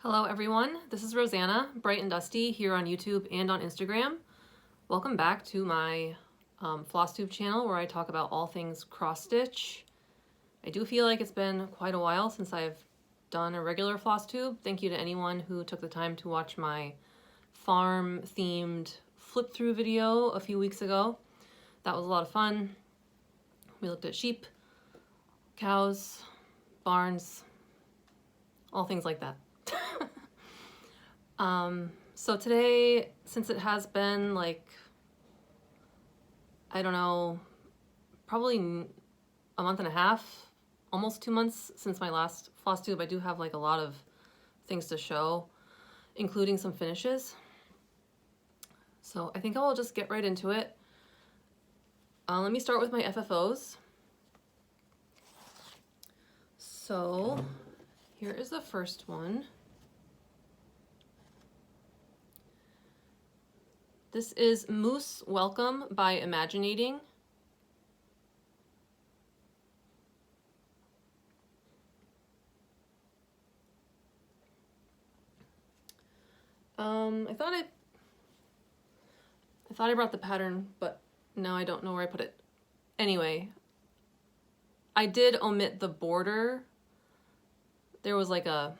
Hello everyone, this is Rosanna, Bright and Dusty, here on YouTube and on Instagram. Welcome back to my Flosstube channel where I talk about all things cross stitch. I do feel like it's been quite a while since I've done a regular Flosstube. Thank you to anyone who took the time to watch my farm themed flip through video a few weeks ago. That was a lot of fun. We looked at sheep, cows, barns, all things like that. So today, since it has been like, I don't know, probably a month and a half, almost 2 months since my last Flosstube, I do have like a lot of things to show, including some finishes. So I think I'll just get right into it. Let me start with my FFOs. So here is the first one. This is Moose Welcome by Imaginating. I thought I brought the pattern, but now I don't know where I put it. Anyway, I did omit the border. There was like a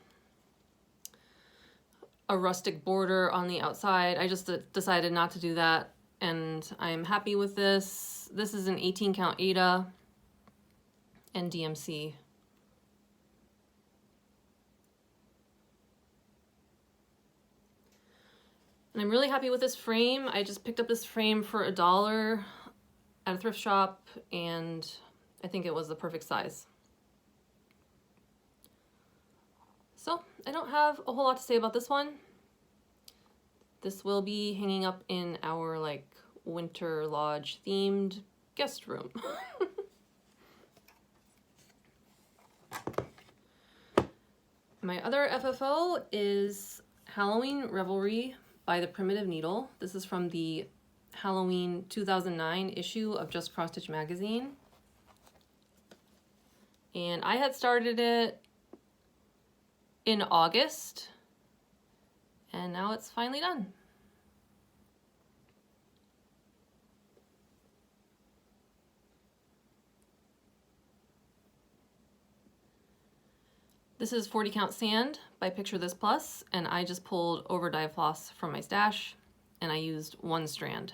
rustic border on the outside. I just decided not to do that, and I'm happy with this. This is an 18 count Ada and DMC. And I'm really happy with this frame. I just picked up this frame for $1 at a thrift shop, and I think it was the perfect size. So I don't have a whole lot to say about this one. This will be hanging up in our like winter lodge themed guest room. My other FFO is Halloween Revelry by the Primitive Needle. This is from the Halloween 2009 issue of Just Cross Stitch magazine. And I had started it in August, and now it's finally done. This is 40 count sand by Picture This Plus, and I just pulled over dye floss from my stash, and I used 1 strand.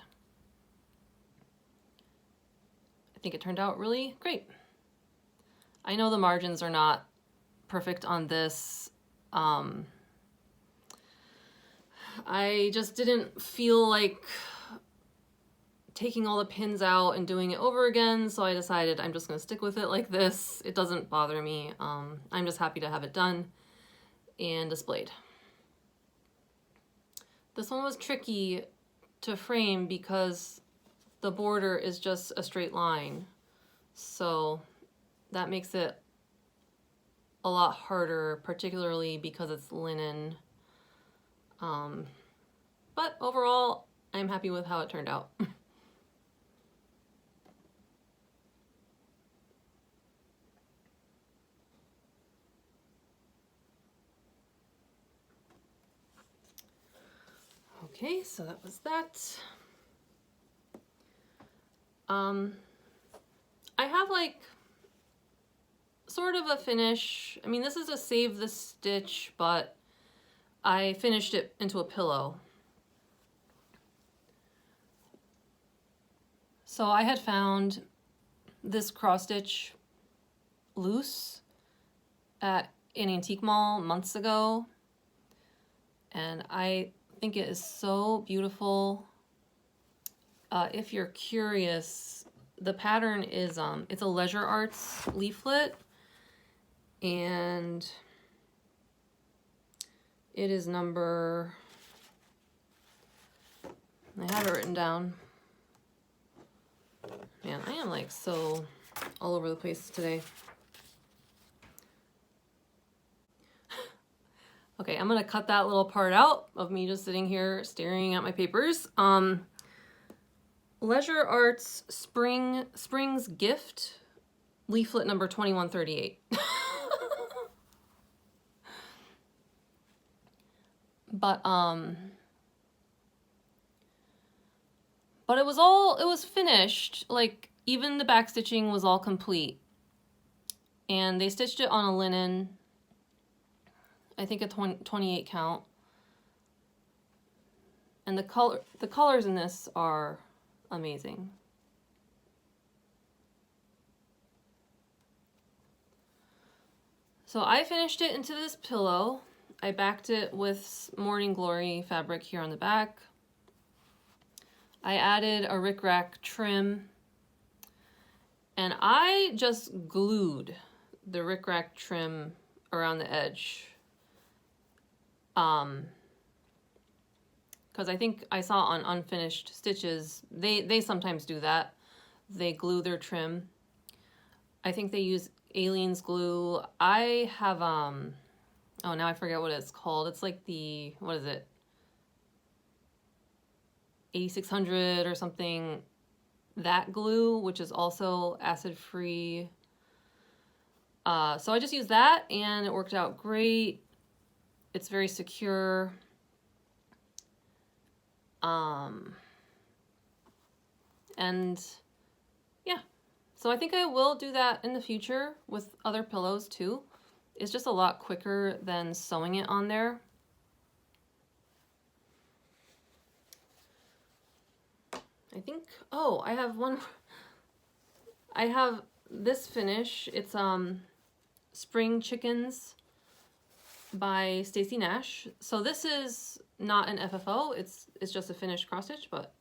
I think it turned out really great. I know the margins are not perfect on this. I just didn't feel like taking all the pins out and doing it over again, so I decided I'm just going to stick with it like this. It doesn't bother me. I'm just happy to have it done and displayed. This one was tricky to frame because the border is just a straight line, so that makes it a lot harder, particularly because it's linen. But overall, I'm happy with how it turned out. Okay, so that was that. I have like sort of a finish. I mean, this is a save the stitch, but I finished it into a pillow. So I had found this cross stitch loose at an antique mall months ago, and I think it is so beautiful. If you're curious, the pattern is it's a Leisure Arts leaflet, and it is number, I have it written down. Man, I am like so all over the place today. Okay, I'm gonna cut that little part out of me just sitting here staring at my papers. Leisure Arts Spring's Gift, leaflet number 2138. But it was finished. Like, even the back stitching was all complete. And they stitched it on a linen, I think a 28 count. And the colors in this are amazing. So I finished it into this pillow. I backed it with Morning Glory fabric here on the back. I added a rickrack trim, and I just glued the rickrack trim around the edge. Because I think I saw on Unfinished Stitches, they sometimes do that. They glue their trim. I think they use Aleene's glue. I have, oh, now I forget what it's called. It's like the, what is it? 8600 or something. That glue, which is also acid-free. So I just used that, and it worked out great. It's very secure. And yeah, so I think I will do that in the future with other pillows too. It's just a lot quicker than sewing it on there. I think, oh, I have one. I have this finish. It's Spring Chickens by Stacy Nash. So this is not an FFO. It's just a finished cross stitch, but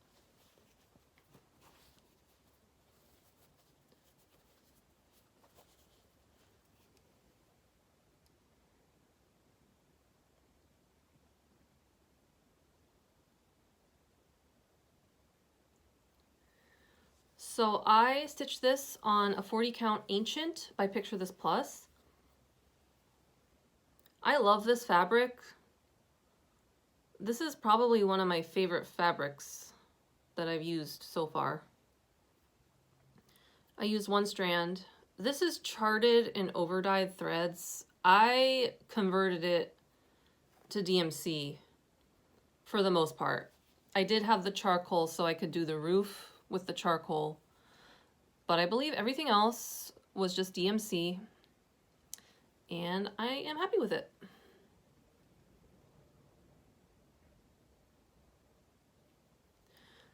so I stitched this on a 40 count Ancient by Picture This Plus. I love this fabric. This is probably one of my favorite fabrics that I've used so far. I used one strand. This is charted in overdyed threads. I converted it to DMC for the most part. I did have the charcoal so I could do the roof with the charcoal, but I believe everything else was just DMC, and I am happy with it.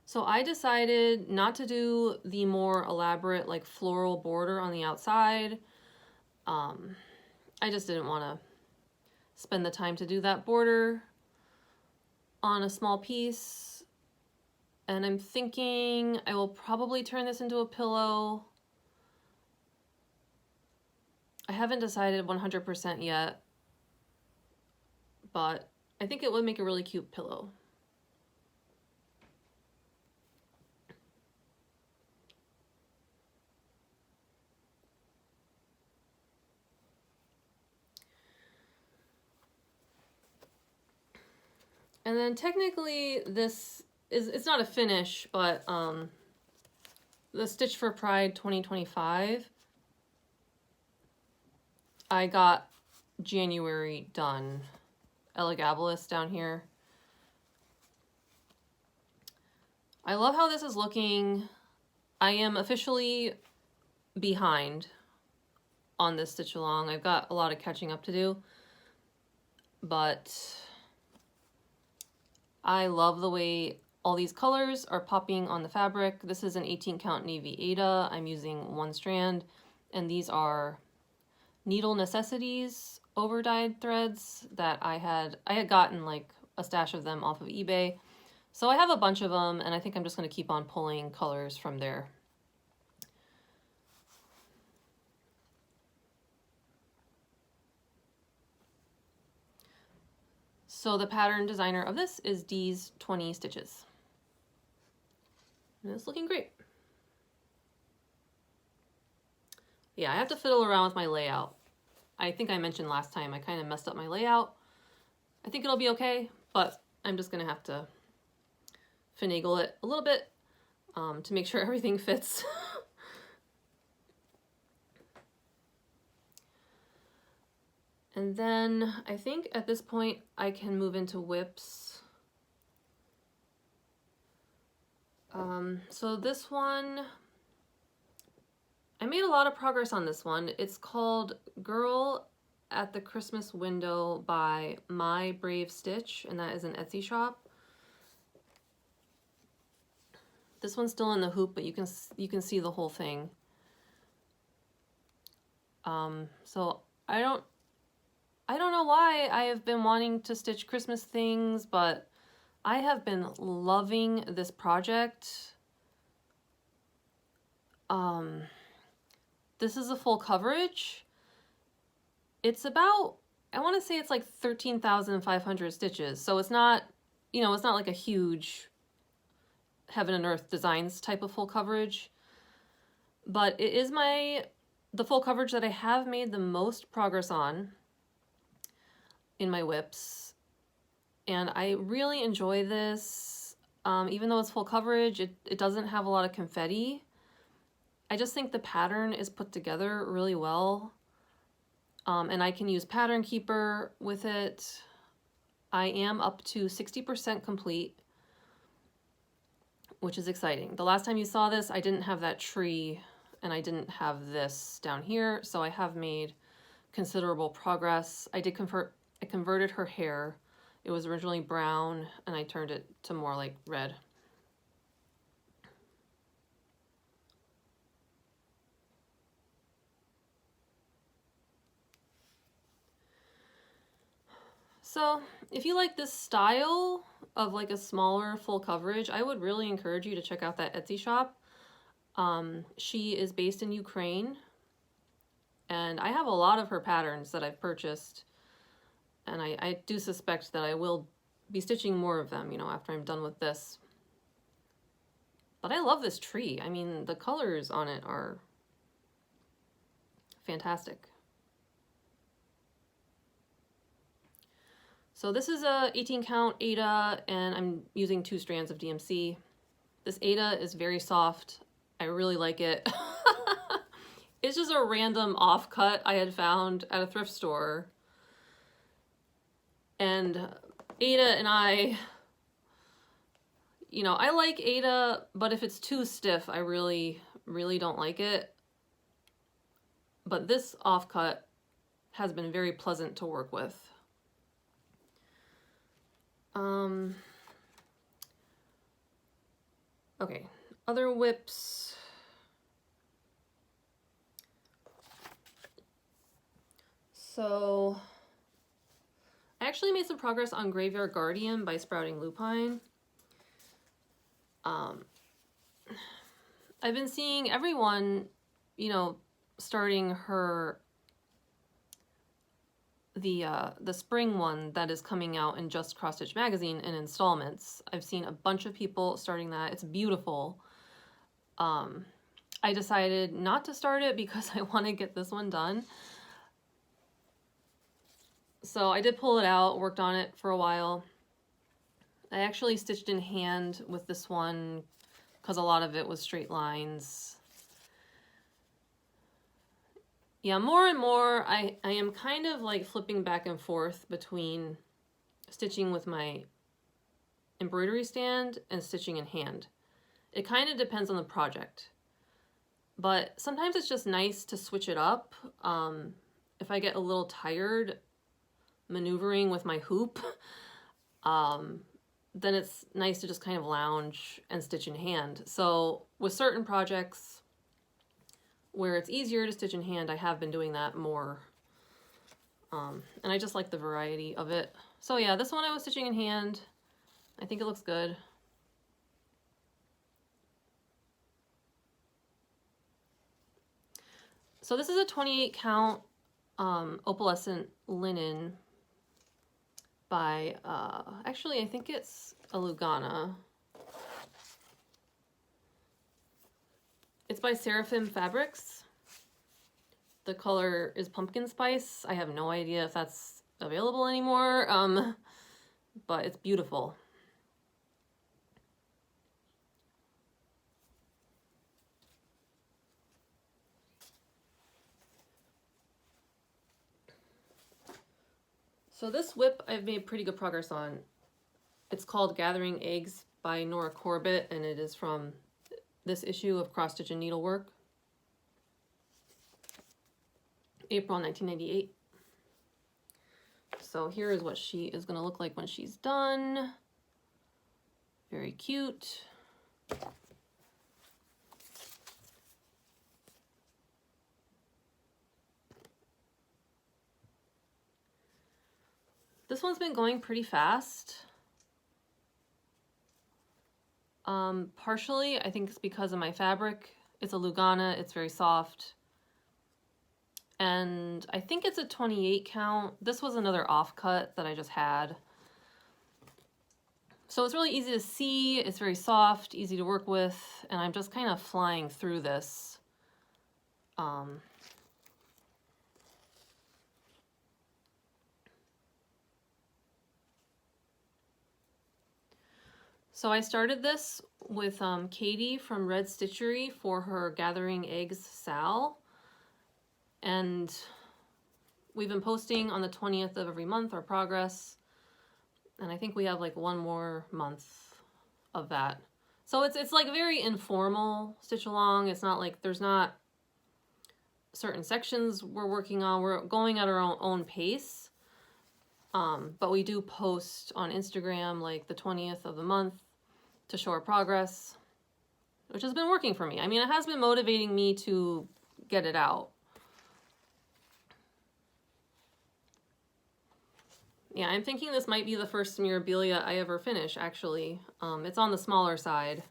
So I decided not to do the more elaborate like floral border on the outside. I just didn't want to spend the time to do that border on a small piece. And I'm thinking I will probably turn this into a pillow. I haven't decided 100% yet, but I think it would make a really cute pillow. And then technically this is, it's not a finish, but the Stitch for Pride 2025, I got January done. Elagabalus down here. I love how this is looking. I am officially behind on this stitch along. I've got a lot of catching up to do, but I love the way all these colors are popping on the fabric. This is an 18 count navy Ada. I'm using one strand, and these are Needle Necessities overdyed threads that I had gotten like a stash of them off of eBay. So I have a bunch of them, and I think I'm just going to keep on pulling colors from there. So the pattern designer of this is D's 20 Stitches. And it's looking great. Yeah, I have to fiddle around with my layout. I think I mentioned last time I kind of messed up my layout. I think it'll be okay, but I'm just going to have to finagle it a little bit to make sure everything fits. And then I think at this point I can move into whips. So this one, I made a lot of progress on this one. It's called Girl at the Christmas Window by My Brave Stitch, and that is an Etsy shop. This one's still in the hoop, but you can see the whole thing. So I don't know why I have been wanting to stitch Christmas things, but I have been loving this project. This is a full coverage. It's about, I want to say it's like 13,500 stitches. So it's not, you know, it's not like a huge Heaven and Earth Designs type of full coverage. But it is the full coverage that I have made the most progress on in my whips. And I really enjoy this. Even though it's full coverage, it doesn't have a lot of confetti. I just think the pattern is put together really well. And I can use Pattern Keeper with it. I am up to 60% complete, which is exciting. The last time you saw this, I didn't have that tree and I didn't have this down here, so I have made considerable progress. I converted her hair. It was originally brown and I turned it to more like red. So if you like this style of like a smaller full coverage, I would really encourage you to check out that Etsy shop. She is based in Ukraine, and I have a lot of her patterns that I've purchased, and I do suspect that I will be stitching more of them, you know, after I'm done with this. But I love this tree. I mean, the colors on it are fantastic. So this is a 18 count Aida, and I'm using 2 strands of DMC. This Aida is very soft. I really like it. It's just a random offcut I had found at a thrift store. And Aida and I, you know, I like Aida, but if it's too stiff, I really, really don't like it. But this offcut has been very pleasant to work with. Okay, other whips. So I actually made some progress on Graveyard Guardian by Sprouting Lupine. I've been seeing everyone, you know, starting her the spring one that is coming out in Just Cross Stitch magazine in installments. I've seen a bunch of people starting that. It's beautiful. I decided not to start it because I want to get this one done. So I did pull it out, worked on it for a while. I actually stitched in hand with this one because a lot of it was straight lines. Yeah, more and more, I am kind of like flipping back and forth between stitching with my embroidery stand and stitching in hand. It kind of depends on the project. But sometimes it's just nice to switch it up. If I get a little tired maneuvering with my hoop, then it's nice to just kind of lounge and stitch in hand. So with certain projects, where it's easier to stitch in hand, I have been doing that more. And I just like the variety of it. So yeah, this one I was stitching in hand. I think it looks good. So this is a 28 count opalescent linen by, actually I think it's a Lugana. It's by Seraphim Fabrics. The color is Pumpkin Spice. I have no idea if that's available anymore, but it's beautiful. So this whip I've made pretty good progress on. It's called Gathering Eggs by Nora Corbett, and it is from this issue of Cross Stitch and Needlework, April 1998. So here is what she is going to look like when she's done. Very cute. This one's been going pretty fast. Partially, I think it's because of my fabric. It's a Lugana, it's very soft. And I think it's a 28 count. This was another offcut that I just had. So it's really easy to see, it's very soft, easy to work with, and I'm just kind of flying through this. So I started this with Katie from Red Stitchery for her Gathering Eggs Sal. And we've been posting on the 20th of every month our progress. And I think we have like one more month of that. So it's like very informal stitch along. It's not like there's not certain sections we're working on. We're going at our own pace. But we do post on Instagram like the 20th of the month to show our progress, which has been working for me. I mean, it has been motivating me to get it out. Yeah, I'm thinking this might be the first Mirabilia I ever finish, actually. It's on the smaller side.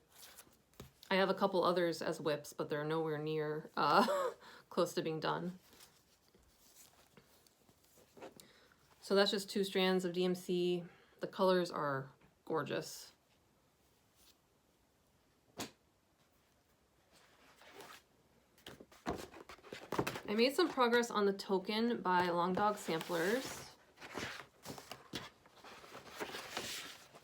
I have a couple others as whips, but they're nowhere near close to being done. So that's just 2 strands of DMC. The colors are gorgeous. I made some progress on the token by Long Dog Samplers.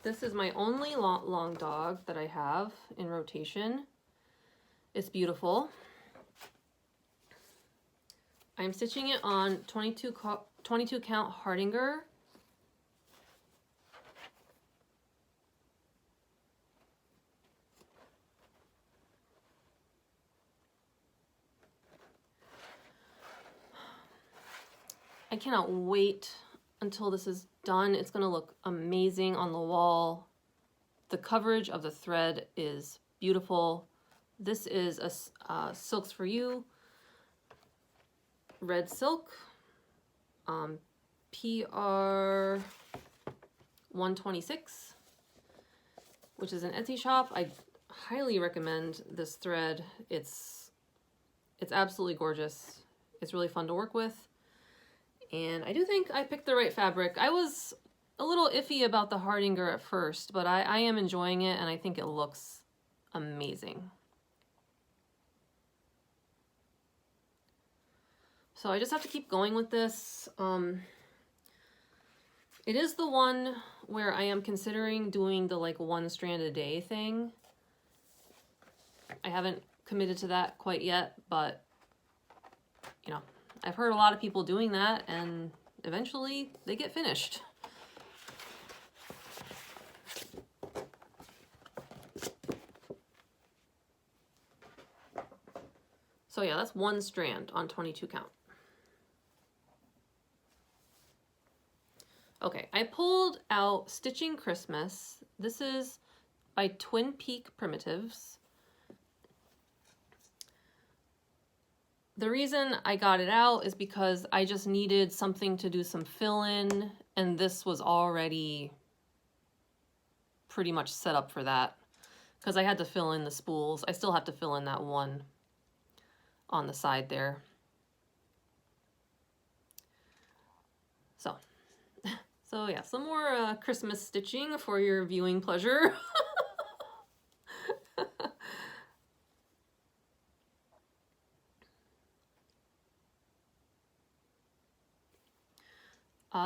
This is my only long dog that I have in rotation. It's beautiful. I'm stitching it on 22 count Hardinger. I cannot wait until this is done. It's going to look amazing on the wall. The coverage of the thread is beautiful. This is a Silks for You red silk, PR 126, which is an Etsy shop. I highly recommend this thread. It's absolutely gorgeous. It's really fun to work with. And I do think I picked the right fabric. I was a little iffy about the Hardinger at first, but I am enjoying it, and I think it looks amazing. So I just have to keep going with this. It is the one where I am considering doing the like 1 strand a day thing. I haven't committed to that quite yet, but you know, I've heard a lot of people doing that, and eventually they get finished. So yeah, that's 1 strand on 22 count. Okay, I pulled out Stitching Christmas. This is by Twin Peak Primitives. The reason I got it out is because I just needed something to do some fill-in, and this was already pretty much set up for that because I had to fill in the spools. I still have to fill in that one on the side there. So yeah, some more Christmas stitching for your viewing pleasure.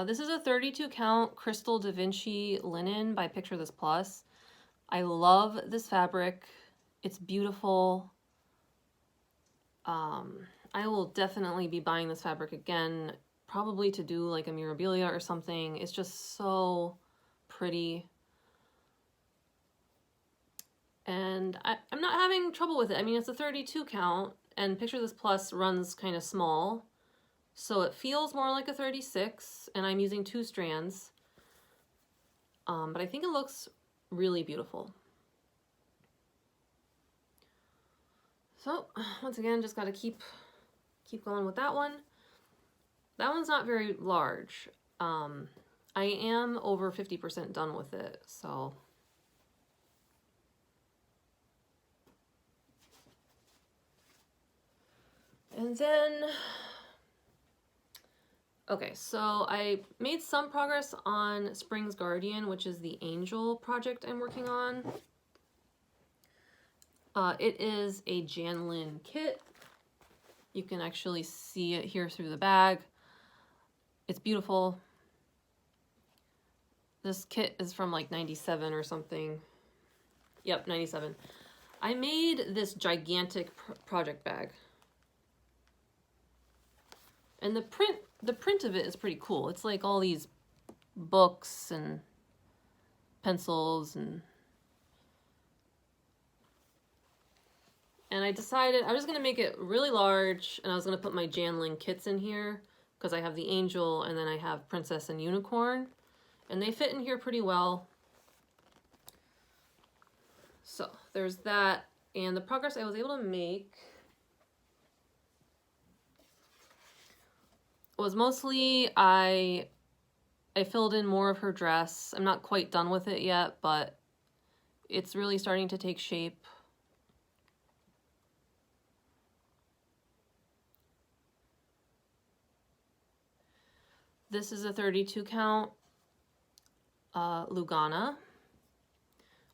This is a 32 count Crystal Da Vinci linen by Picture This Plus. I love this fabric. It's beautiful. I will definitely be buying this fabric again, probably to do like a mirabilia or something. It's just so pretty. And I'm not having trouble with it. I mean, it's a 32 count, and Picture This Plus runs kind of small, so it feels more like a 36, and I'm using 2 strands. But I think it looks really beautiful. So once again, just got to keep going with that one. That one's not very large. I am over 50% done with it, so. And then, okay, so I made some progress on Spring's Guardian, which is the angel project I'm working on. It is a Janlynn kit. You can actually see it here through the bag. It's beautiful. This kit is from like 97 or something. Yep, 97. I made this gigantic project bag. And the print of it is pretty cool. It's like all these books and pencils and I decided I was going to make it really large, and I was going to put my Janlynn kits in here because I have the angel and then I have princess and unicorn, and they fit in here pretty well. So there's that, and the progress I was able to make was mostly I filled in more of her dress. I'm not quite done with it yet, but it's really starting to take shape. This is a 32 count Lugana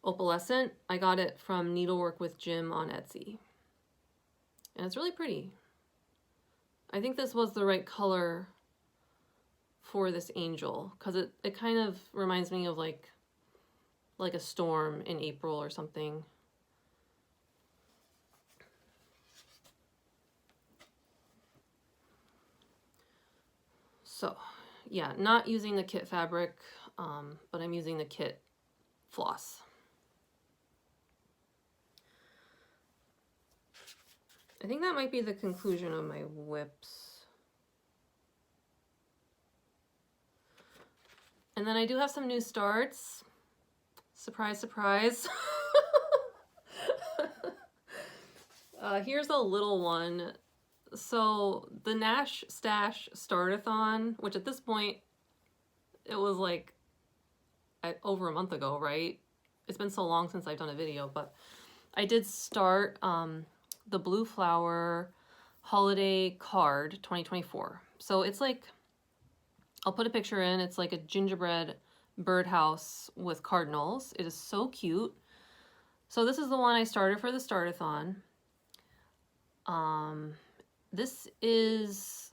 opalescent. I got it from Needlework with Jim on Etsy, and it's really pretty. I think this was the right color for this angel because it kind of reminds me of like a storm in April or something. So yeah, not using the kit fabric, but I'm using the kit floss. I think that might be the conclusion of my whips. And then I do have some new starts. Surprise, surprise. Here's a little one. So the Nash Stash Startathon, which at this point, it was like over a month ago, right? It's been so long since I've done a video, but I did start the Blue Flower Holiday Card 2024. So it's like, I'll put a picture in, it's like a gingerbread birdhouse with cardinals. It is so cute. So this is the one I started for the Startathon. This is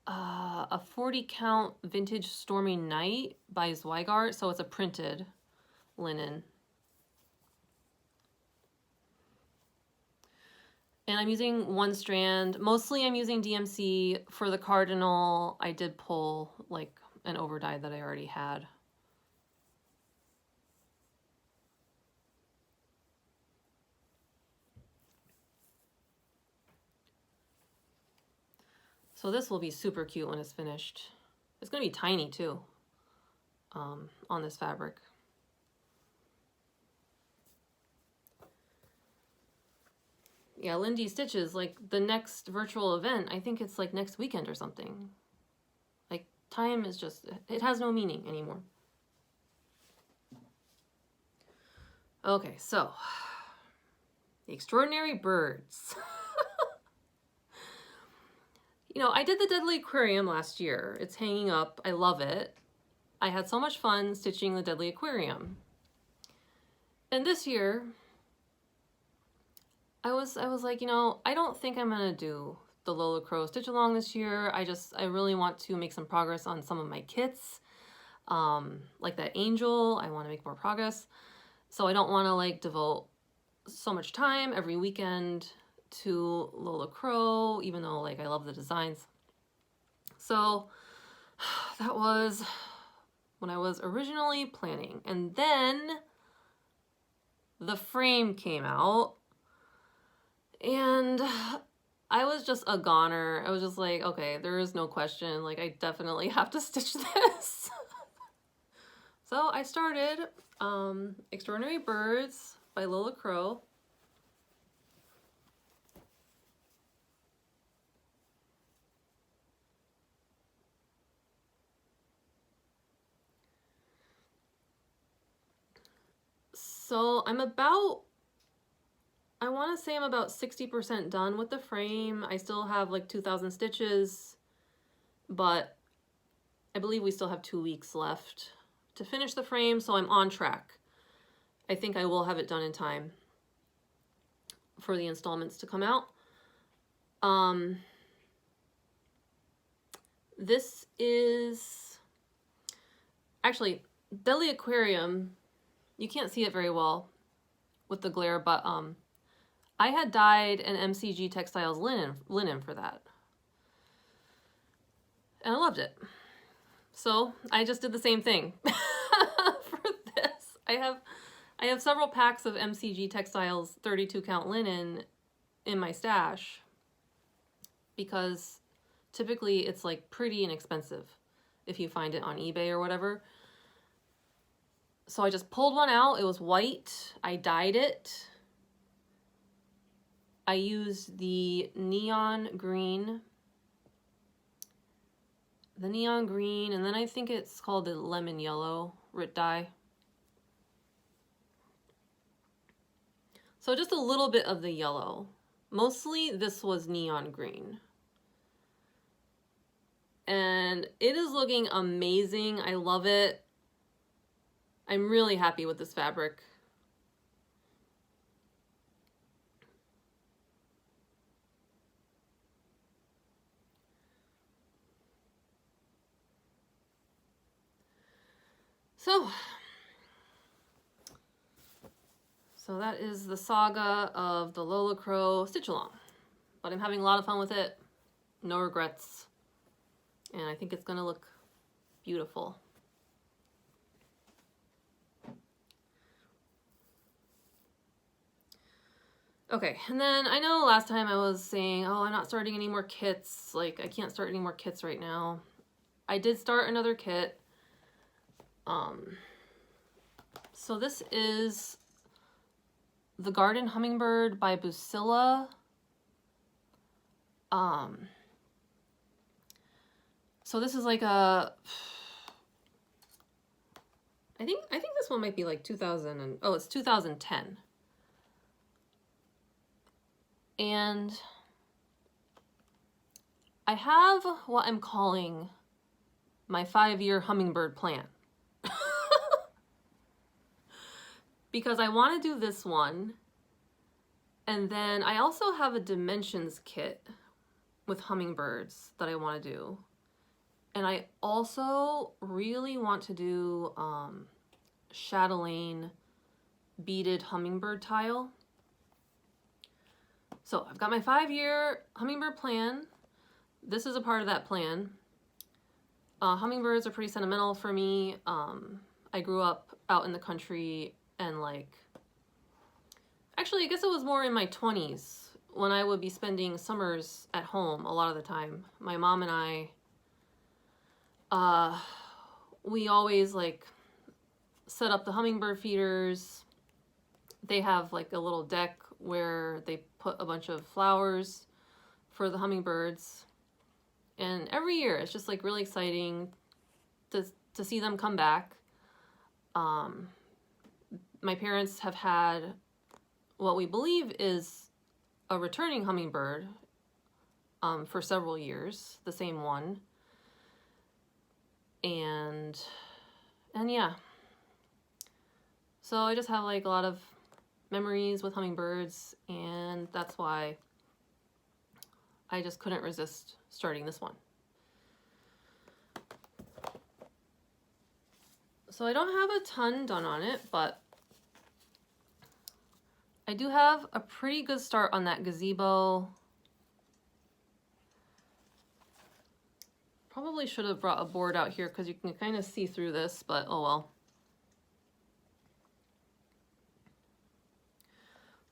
a 40 count vintage Stormy Night by Zweigart. So it's a printed linen. And I'm using 1 strand. Mostly I'm using DMC. For the cardinal, I did pull like an overdye that I already had. So this will be super cute when it's finished. It's gonna be tiny too, on this fabric. Yeah, Lindy Stitches, like the next virtual event, I think it's like next weekend or something. Like time is just, it has no meaning anymore. Okay, so the Extraordinary Birds. You know, I did the Deadly Aquarium last year. It's hanging up. I love it. I had so much fun stitching the Deadly Aquarium. And this year, I was like, you know, I don't think I'm gonna do the Lola Crow stitch along this year. I really want to make some progress on some of my kits. Like that angel, I want to make more progress. So I don't want to like devote so much time every weekend to Lola Crow, even though like I love the designs. So that was when I was originally planning. And then the frame came out and I was just a goner. I was just like, okay, there is no question. Like, I definitely have to stitch this. So I started Extraordinary Birds by Lola Crow. So I'm about, I want to say I'm about 60% done with the frame. I still have like 2,000 stitches, but I believe we still have 2 weeks left to finish the frame, so I'm on track. I think I will have it done in time for the installments to come out. This is actually Deadly Aquarium. You can't see it very well with the glare, but I had dyed an MCG Textiles linen for that. And I loved it. So I just did the same thing for this. I have several packs of MCG Textiles 32 count linen in my stash because typically it's like pretty inexpensive if you find it on eBay or whatever. So I just pulled one out. It was white. I dyed it. I used the neon green. The neon green, and then I think it's called the lemon yellow Rit dye. So just a little bit of the yellow. Mostly this was neon green. And it is looking amazing. I love it. I'm really happy with this fabric. So that is the saga of the Lola Crow stitch along. But I'm having a lot of fun with it. No regrets. And I think it's gonna look beautiful. Okay, and then I know last time I was saying, oh, I'm not starting any more kits. Like, I can't start any more kits right now. I did start another kit. So this is the Garden Hummingbird by Bucilla. So this is like a, I think this one might be like 2000 and, oh, it's 2010. And I have what I'm calling my 5-year hummingbird plan. Because I want to do this one. And then I also have a dimensions kit with hummingbirds that I want to do. And I also really want to do Chatelaine beaded hummingbird tile. So I've got my 5-year hummingbird plan. This is a part of that plan. Hummingbirds are pretty sentimental for me. I grew up out in the country and like, actually I guess it was more in my 20s when I would be spending summers at home a lot of the time. My mom and I, we always like set up the hummingbird feeders. They have like a little deck where they put a bunch of flowers for the hummingbirds. And every year it's just like really exciting to see them come back. My parents have had what we believe is a returning hummingbird for several years, the same one. And yeah. So I just have like a lot of memories with hummingbirds, and that's why I just couldn't resist starting this one. So I don't have a ton done on it, but I do have a pretty good start on that gazebo. Probably should have brought a board out here because you can kind of see through this, but oh well.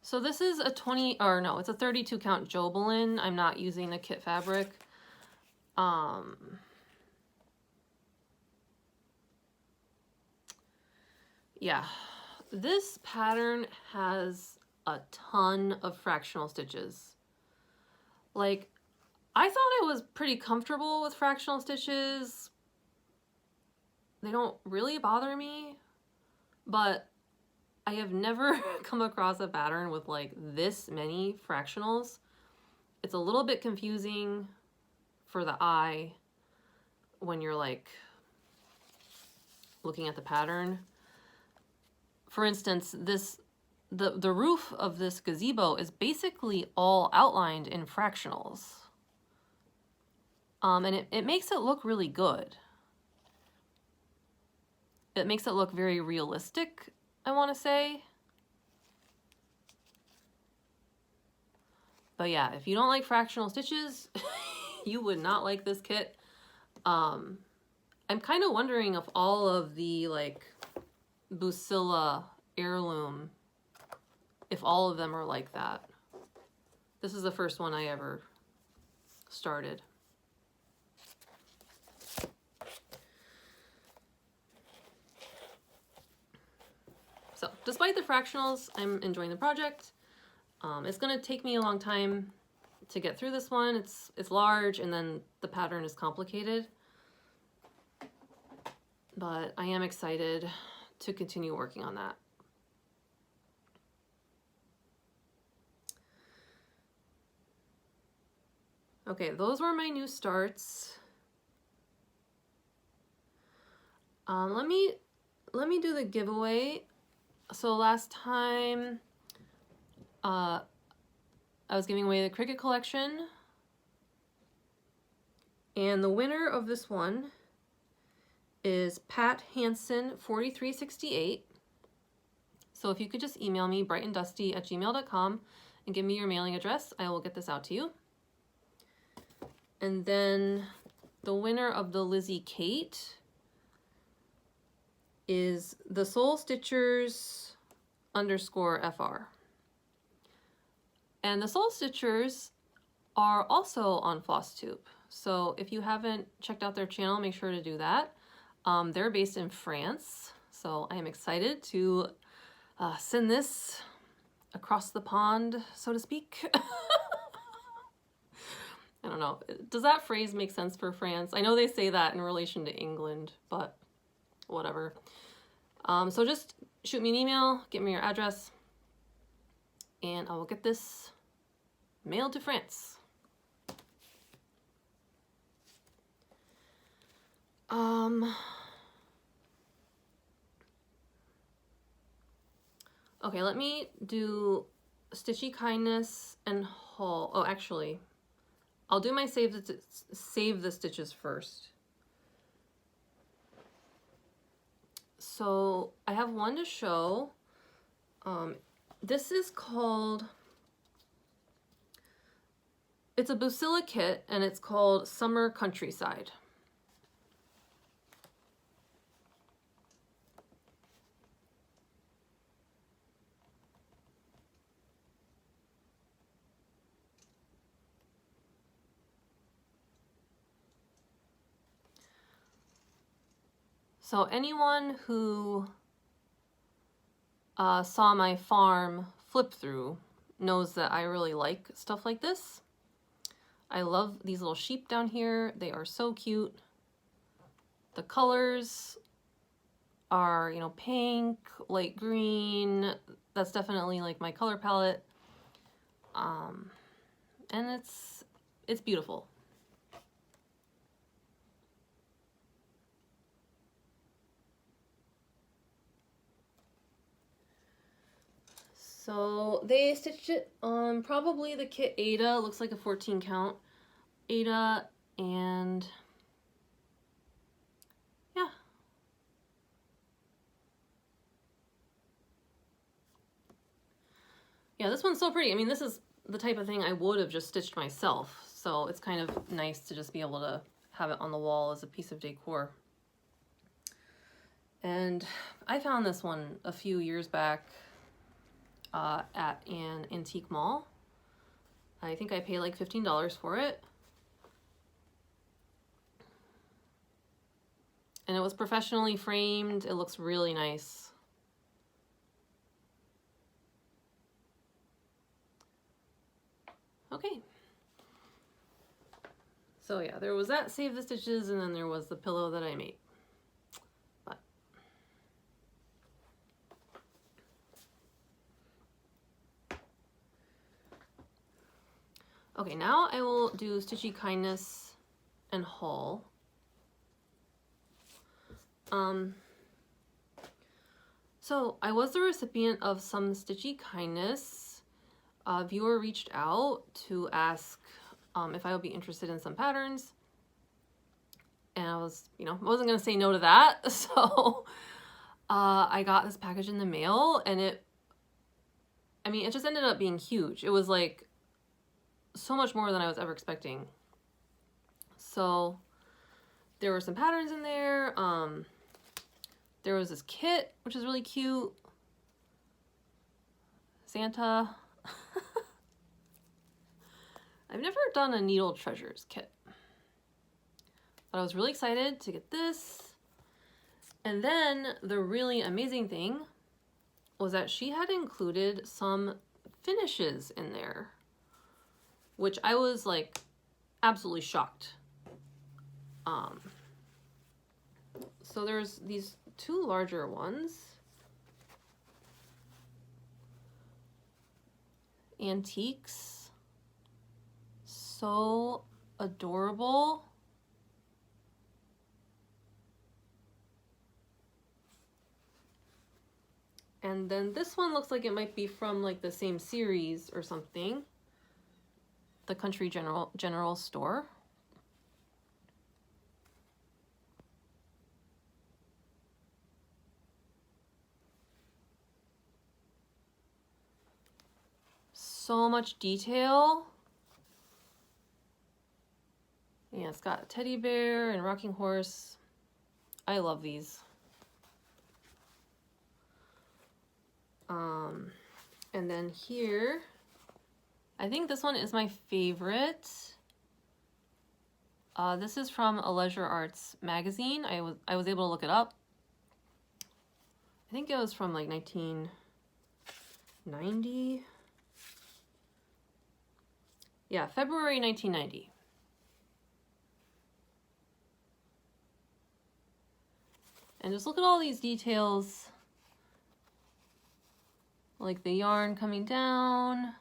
So this is a 20, or no, it's a 32 count Jobelin. I'm not using the kit fabric. Yeah, this pattern has a ton of fractional stitches. Like, I thought I was pretty comfortable with fractional stitches. They don't really bother me, but I have never come across a pattern with like this many fractionals. It's a little bit confusing for the eye when you're like looking at the pattern. For instance, the roof of this gazebo is basically all outlined in fractionals. And it makes it look really good. It makes it look very realistic, I want to say. But yeah, if you don't like fractional stitches, you would not like this kit. I'm kind of wondering if all of the like Bucilla heirloom, if all of them are like that. This is the first one I ever started. So, despite the fractionals, I'm enjoying the project. It's gonna take me a long time to get through this one. It's large, and then the pattern is complicated. But I am excited to continue working on that. Okay, those were my new starts. Let me do the giveaway. So last time, I was giving away the Cricut collection, and the winner of this one is Pat Hansen 4368. So if you could just email me brightanddusty@gmail.com and give me your mailing address, I will get this out to you. And then the winner of the Lizzie Kate is the Soul Stitchers _FR. And the Soul Stitchers are also on Flosstube. So if you haven't checked out their channel, make sure to do that. They're based in France, so I am excited to send this across the pond, so to speak. I don't know. Does that phrase make sense for France? I know they say that in relation to England, but whatever. So just shoot me an email, give me your address, and I will get this mailed to France. Okay, let me do Stitchy Kindness and haul. Oh, actually, I'll do my save the stitches first. So I have one to show. This is called, it's a Bucilla kit, and it's called Summer Countryside. So anyone who saw my farm flip through knows that I really like stuff like this. I love these little sheep down here. They are so cute. The colors are, you know, pink, light green. That's definitely like my color palette. And it's beautiful. So they stitched it on probably the kit Ada. Looks like a 14 count Ada, and yeah. Yeah, this one's so pretty. I mean, this is the type of thing I would have just stitched myself. So it's kind of nice to just be able to have it on the wall as a piece of decor. And I found this one a few years back at an antique mall. I think I paid like $15 for it. And it was professionally framed. It looks really nice. Okay. So yeah, there was that Save the Stitches, and then there was the pillow that I made. But okay, now I will do Stitchy Kindness and haul. So I was the recipient of some Stitchy Kindness. A viewer reached out to ask if I would be interested in some patterns. And I was, I wasn't going to say no to that. So I got this package in the mail, and it just ended up being huge. It was like so much more than I was ever expecting. So there were some patterns in there. There was this kit, which is really cute. Santa. I've never done a Needle Treasures kit, but I was really excited to get this. And then the really amazing thing was that she had included some finishes in there, which I was like absolutely shocked. So there's these two larger ones. Antiques. So adorable. And then this one looks like it might be from like the same series or something. The Country General Store. So much detail. Yeah, it's got a teddy bear and rocking horse. I love these. And then here, I think this one is my favorite. This is from a Leisure Arts magazine. I was able to look it up. I think it was from like 1990. Yeah, February 1990. And just look at all these details. Like the yarn coming down.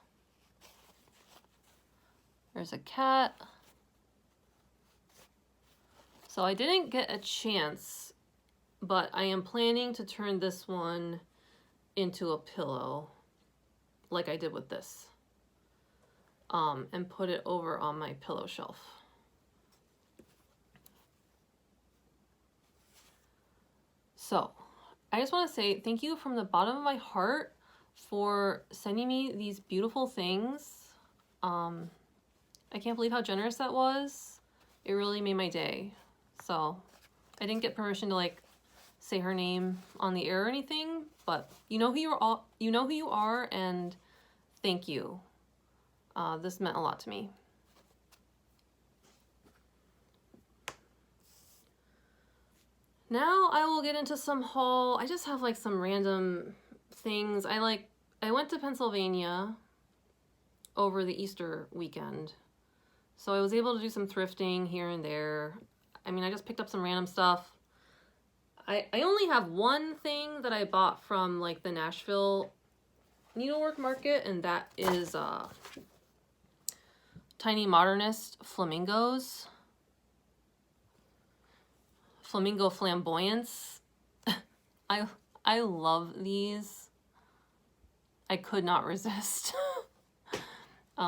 There's a cat. So I didn't get a chance, but I am planning to turn this one into a pillow, like I did with this. And put it over on my pillow shelf. So, I just want to say thank you from the bottom of my heart for sending me these beautiful things. I can't believe how generous that was. It really made my day. So, I didn't get permission to like say her name on the air or anything, but you know who you are, and thank you. This meant a lot to me. Now I will get into some haul. I just have like some random things. I went to Pennsylvania over the Easter weekend. So I was able to do some thrifting here and there. I mean, I just picked up some random stuff. I only have one thing that I bought from like the Nashville Needlework Market, and that is tiny Modernist flamingos. Flamingo Flamboyance. I love these. I could not resist.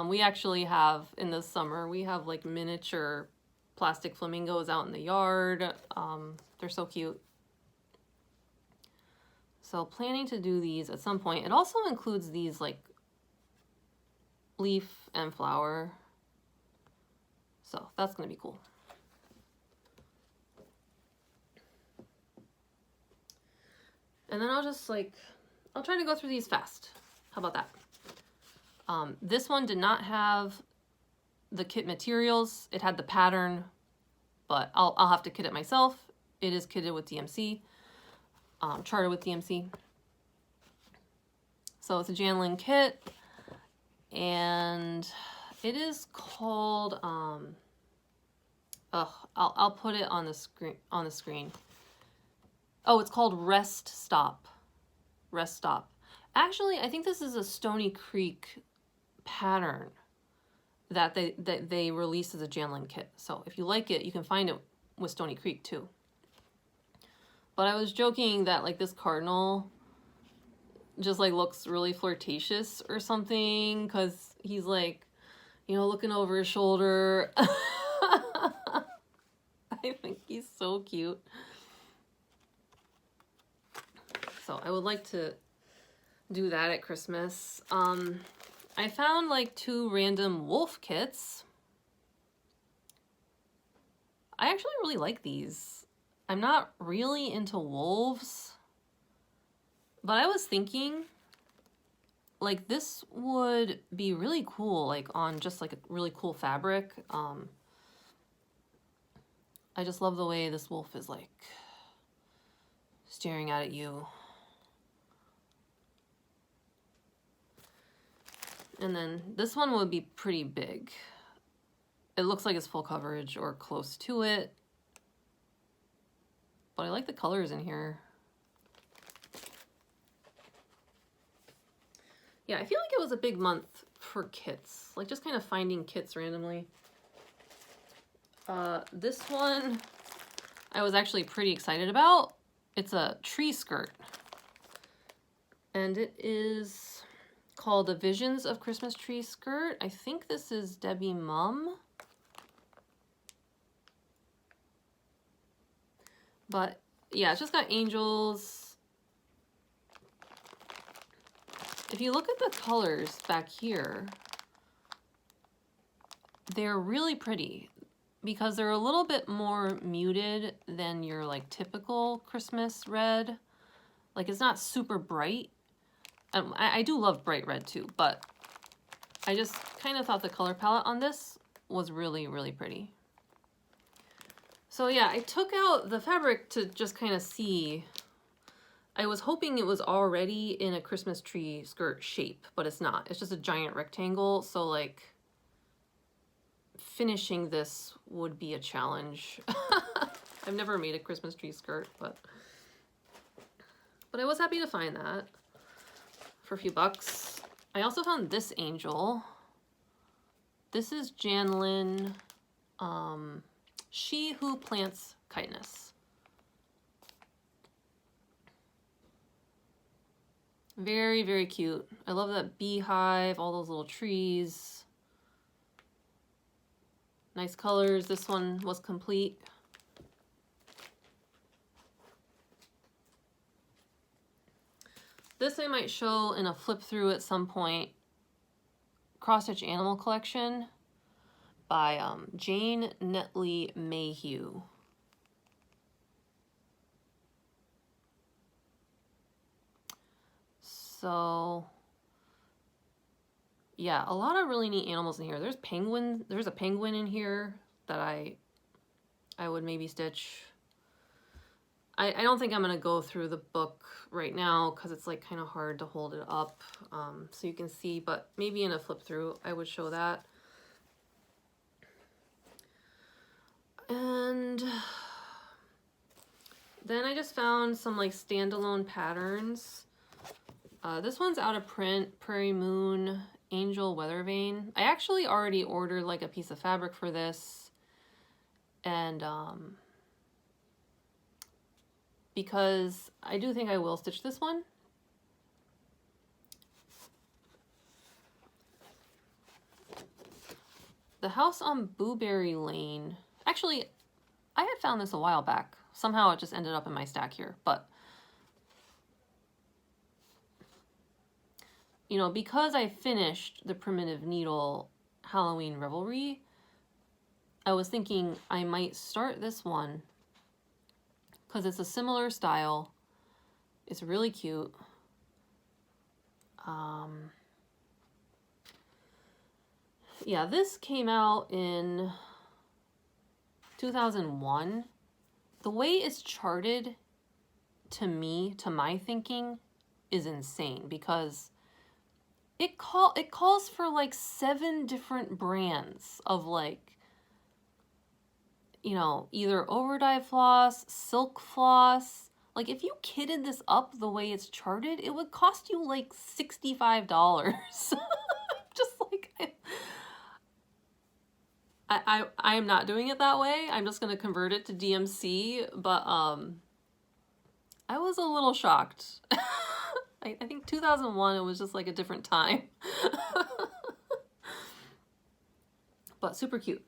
We actually have, in the summer, we have like miniature plastic flamingos out in the yard. They're so cute. So planning to do these at some point. It also includes these like leaf and flower. So that's gonna be cool. And then I'll just like, I'll try to go through these fast. How about that? This one did not have the kit materials. It had the pattern, but I'll have to kit it myself. It is kitted with DMC, charted with DMC. So it's a Janlynn kit, and it is called, I'll put it on the screen. Oh, it's called Rest Stop. Rest Stop. Actually, I think this is a Stony Creek pattern that they released as a Janlynn kit. So if you like it, you can find it with Stony Creek too. But I was joking that like this cardinal just like looks really flirtatious or something, because he's like, you know, looking over his shoulder. I think he's so cute. So I would like to do that at Christmas. I found like 2 random wolf kits. I actually really like these. I'm not really into wolves, but I was thinking like this would be really cool, like on just like a really cool fabric. I just love the way this wolf is like staring out at you. And then this one would be pretty big. It looks like it's full coverage or close to it. But I like the colors in here. Yeah, I feel like it was a big month for kits. Like just kind of finding kits randomly. This one I was actually pretty excited about. It's a tree skirt. And it is called the Visions of Christmas Tree Skirt. I think this is Debbie Mum. But yeah, it's just got angels. If you look at the colors back here, they're really pretty because they're a little bit more muted than your like typical Christmas red. Like it's not super bright. I do love bright red too, but I just kind of thought the color palette on this was really, really pretty. So yeah, I took out the fabric to just kind of see. I was hoping it was already in a Christmas tree skirt shape, but it's not. It's just a giant rectangle, so like finishing this would be a challenge. I've never made a Christmas tree skirt, but I was happy to find that for a few bucks. I also found this angel. This is Janlynn, She Who Plants Kindness. Very, very cute. I love that beehive, all those little trees. Nice colors. This one was complete. This I might show in a flip through at some point. Cross Stitch Animal Collection by Jane Netley Mayhew. So yeah, a lot of really neat animals in here. There's penguins. There's a penguin in here that I would maybe stitch. I don't think I'm gonna go through the book right now because it's like kind of hard to hold it up so you can see, but maybe in a flip through I would show that. And then I just found some like standalone patterns. This one's out of print, Prairie Moon, Angel Weather Vane. I actually already ordered like a piece of fabric for this, and because I do think I will stitch this one. The House on Blueberry Lane. Actually, I had found this a while back. Somehow it just ended up in my stack here, but you know, because I finished the Primitive Needle Halloween Revelry, I was thinking I might start this one because it's a similar style It's really cute. Yeah, this came out in 2001. The way it's charted, to me, to my thinking, is insane because it calls for like 7 different brands of like, you know, either overdye floss, silk floss. Like if you kitted this up the way it's charted, it would cost you like $65. Just like I am not doing it that way. I'm just gonna convert it to DMC, but I was a little shocked. I think 2001, it was just like a different time. But super cute.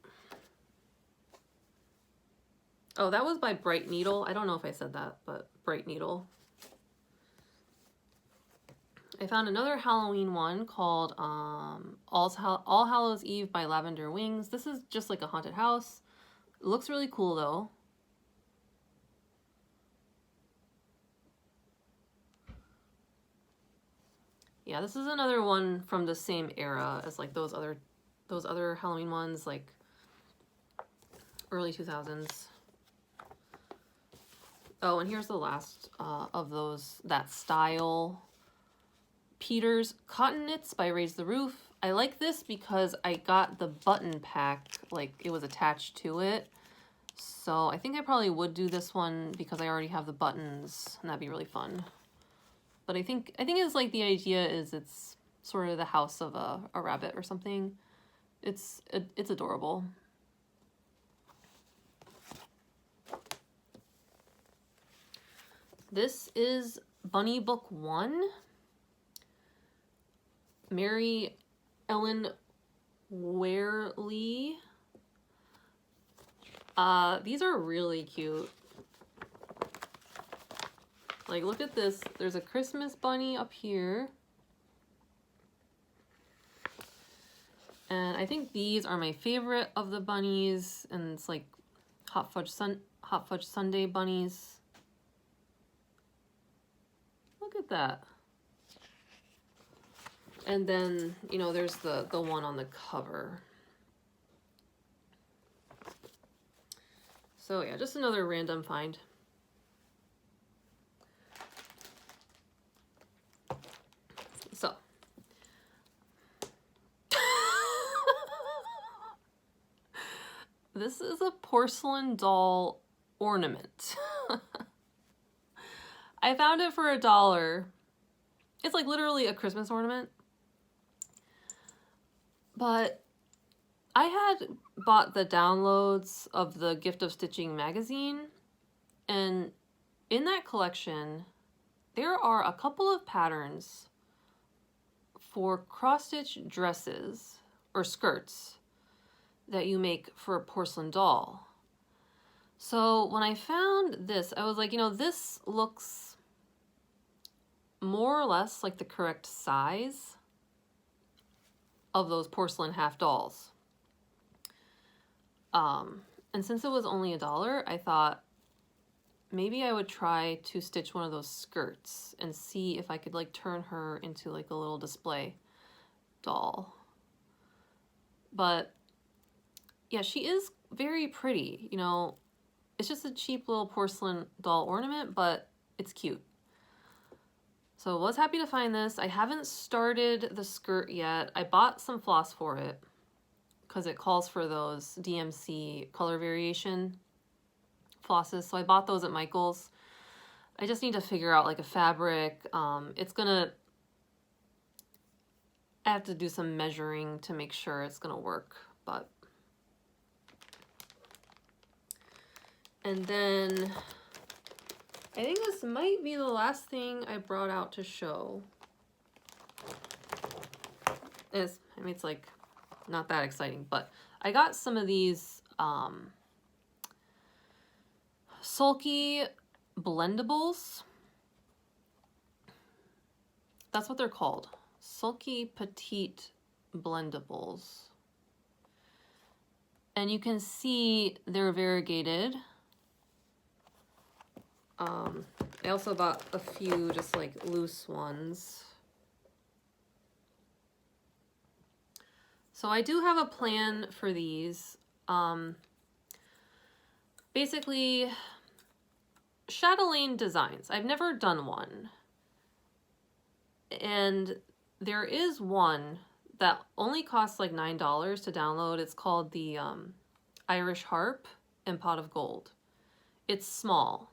Oh, that was by Bright Needle. I don't know if I said that, but Bright Needle. I found another Halloween one called All Hallows Eve by Lavender Wings. This is just like a haunted house. It looks really cool though. Yeah, this is another one from the same era as like those other Halloween ones, like early 2000s. Oh, and here's the last of those, that style. Peter's Cotton Knits by Raise the Roof. I like this because I got the button pack, like it was attached to it. So I think I probably would do this one because I already have the buttons and that'd be really fun. But I think it's like the idea is it's sort of the house of a rabbit or something. It's adorable. This is Bunny Book 1. Mary Ellen Warely. These are really cute. Like, look at this. There's a Christmas bunny up here. And I think these are my favorite of the bunnies. And it's like Hot Fudge Sundae bunnies. Look at that. And then, you know, there's the one on the cover. So yeah, just another random find. So. This is a porcelain doll ornament. I found it for $1. It's like literally a Christmas ornament. But I had bought the downloads of the Gift of Stitching magazine, and in that collection, there are a couple of patterns for cross-stitch dresses or skirts that you make for a porcelain doll. So when I found this, I was like, you know, this looks more or less like the correct size of those porcelain half dolls. And since it was only $1, I thought maybe I would try to stitch one of those skirts and see if I could like turn her into like a little display doll. But yeah, she is very pretty, you know. It's just a cheap little porcelain doll ornament, but it's cute. So I was happy to find this. I haven't started the skirt yet. I bought some floss for it because it calls for those DMC color variation flosses. So I bought those at Michael's. I just need to figure out like a fabric. I have to do some measuring to make sure it's gonna work, but. And then I think this might be the last thing I brought out to show. I mean, it's like not that exciting, but I got some of these sulky blendables. That's what they're called. Sulky petite blendables. And you can see they're variegated. I also bought a few just like loose ones. So I do have a plan for these. Basically, Chatelaine designs. I've never done one. And there is one that only costs like $9 to download. It's called the Irish Harp and Pot of Gold. It's small.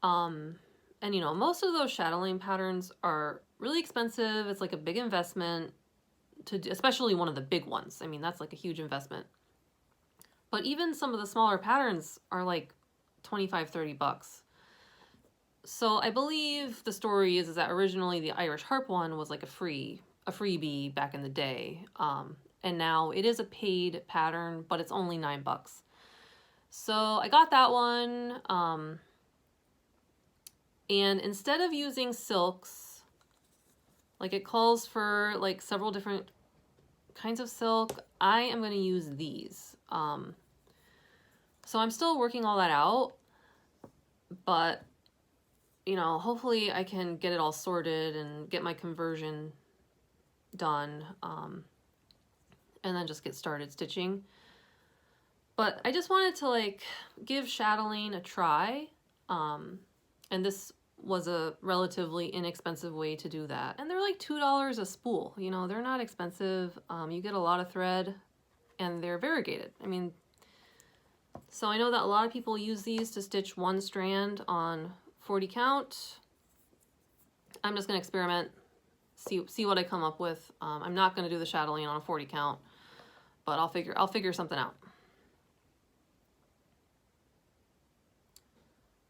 And you know, most of those Chatelaine patterns are really expensive. It's like a big investment to do, especially one of the big ones. I mean, that's like a huge investment. But even some of the smaller patterns are like 25, 30 bucks. So I believe the story is that originally the Irish Harp one was like a freebie back in the day. And now it is a paid pattern, but it's only $9. So I got that one. And instead of using silks, like it calls for like several different kinds of silk, I am going to use these. So I'm still working all that out, but you know, hopefully I can get it all sorted and get my conversion done, and then just get started stitching. But I just wanted to like give Chatelaine a try, and this was a relatively inexpensive way to do that. And they're like $2 a spool, you know, they're not expensive. You get a lot of thread and they're variegated. I mean, so I know that a lot of people use these to stitch one strand on 40 count. I'm just gonna experiment, see what I come up with. I'm not gonna do the Chatelaine on a 40 count, but I'll figure something out.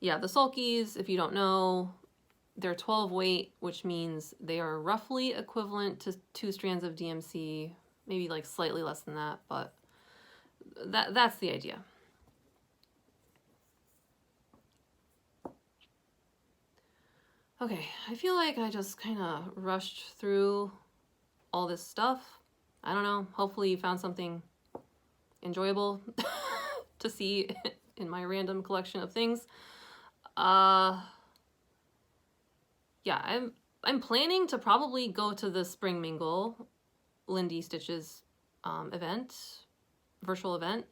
Yeah, the sulkies, if you don't know, they're 12 weight, which means they are roughly equivalent to 2 strands of DMC, maybe like slightly less than that, but that's the idea. Okay, I feel like I just kind of rushed through all this stuff. I don't know, hopefully you found something enjoyable to see in my random collection of things. Yeah, I'm planning to probably go to the Spring Mingle Lindy Stitches virtual event.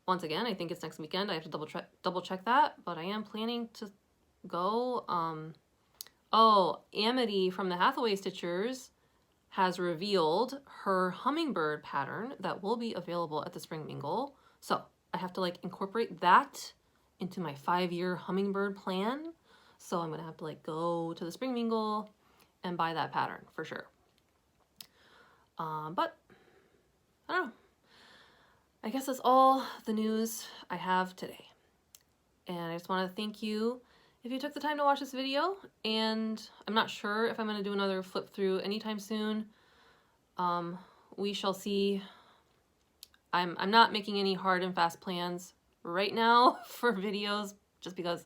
Once again, I think it's next weekend. I have to double check that, but I am planning to go. Oh, Amity from the Hathaway Stitchers has revealed her Hummingbird pattern that will be available at the Spring Mingle. So I have to like incorporate that into my 5-year Hummingbird plan. So I'm gonna have to like go to the Spring Mingle and buy that pattern for sure. But I don't know. I guess that's all the news I have today. And I just want to thank you if you took the time to watch this video, and I'm not sure if I'm going to do another flip through anytime soon. We shall see. I'm not making any hard and fast plans right now for videos, just because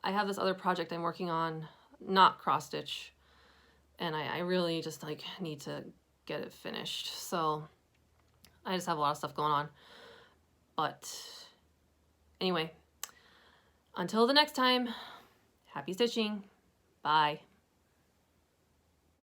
I have this other project I'm working on, not cross stitch, and I really just like need to get it finished. So I just have a lot of stuff going on. But anyway, until the next time, happy stitching. Bye.